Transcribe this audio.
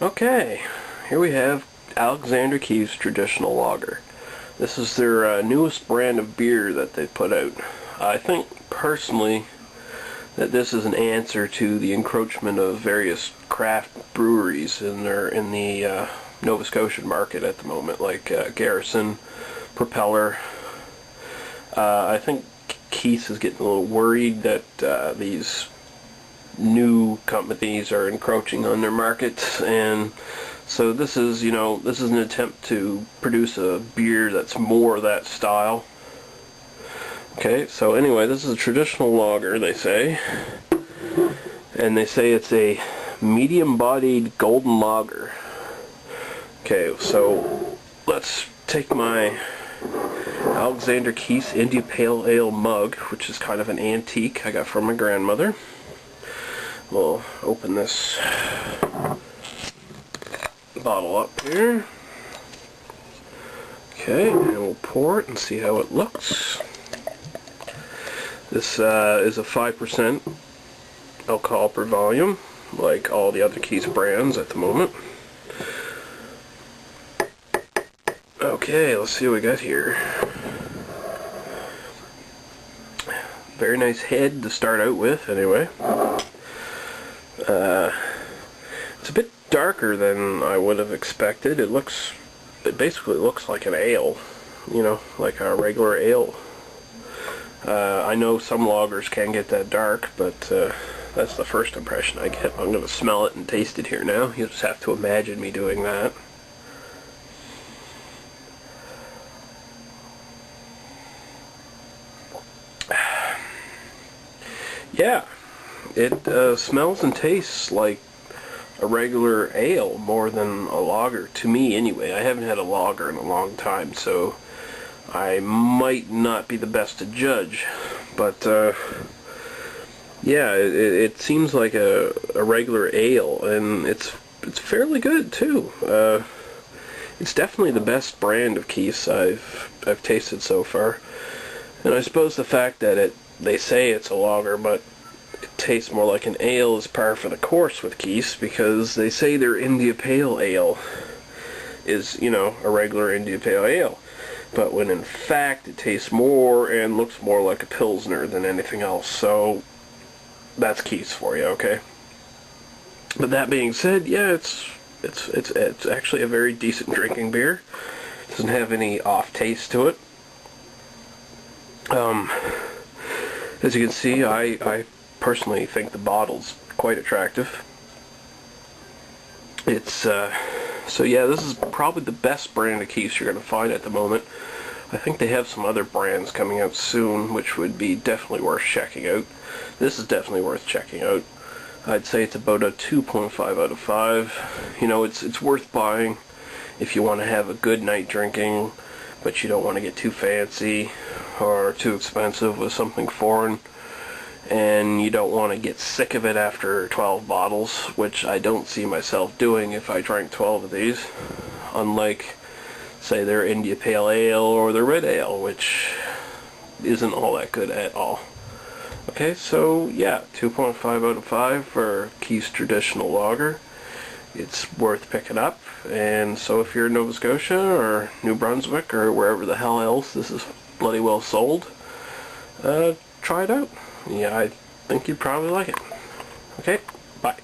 Okay, here we have Alexander Keith's Traditional Lager. This is their newest brand of beer that they put out. I think personally that this is an answer to the encroachment of various craft breweries in the Nova Scotian market at the moment, like Garrison, Propeller. I think Keith is getting a little worried that these new companies are encroaching on their markets, and so this is an attempt to produce a beer that's more that style. Okay, so anyway, this is a traditional lager, they say, and they say it's a medium-bodied golden lager. Okay, so let's take my Alexander Keith's India Pale Ale mug, which is kind of an antique I got from my grandmother. We'll open this bottle up here. Okay, and we'll pour it and see how it looks. This is a 5% alcohol per volume, like all the other Keith's brands at the moment. Okay, let's see what we got here. Very nice head to start out with, anyway. It's a bit darker than I would have expected. It basically looks like an ale, like a regular ale. I know some lagers can get that dark, but that's the first impression I get. I'm going to smell it and taste it here now. You just have to imagine me doing that. Yeah, it smells and tastes like a regular ale more than a lager, to me anyway. I haven't had a lager in a long time, so I might not be the best to judge, but yeah, it seems like a regular ale, and it's fairly good too. It's definitely the best brand of Keith's I've tasted so far, and I suppose the fact that they say it's a lager, but it tastes more like an ale is par for the course with Keith's, because they say their India Pale Ale is, a regular India Pale Ale. But when in fact it tastes more and looks more like a Pilsner than anything else. So that's Keith's for you, okay? But that being said, yeah, it's actually a very decent drinking beer. Doesn't have any off taste to it. As you can see, I personally think the bottle's quite attractive. It's so yeah, this is probably the best brand of Keith's you're going to find at the moment. I think they have some other brands coming out soon, which would be definitely worth checking out. This is definitely worth checking out. I'd say it's about a 2.5 out of 5. It's worth buying if you want to have a good night drinking, but you don't want to get too fancy or too expensive with something foreign, and you don't want to get sick of it after 12 bottles, which I don't see myself doing if I drank 12 of these, unlike, say, their India Pale Ale or their Red Ale, which isn't all that good at all. Okay, so yeah, 2.5 out of 5 for Keith's Traditional Lager. It's worth picking up, and so if you're in Nova Scotia or New Brunswick or wherever the hell else this is bloody well sold, try it out. Yeah, I think you'd probably like it. Okay, bye.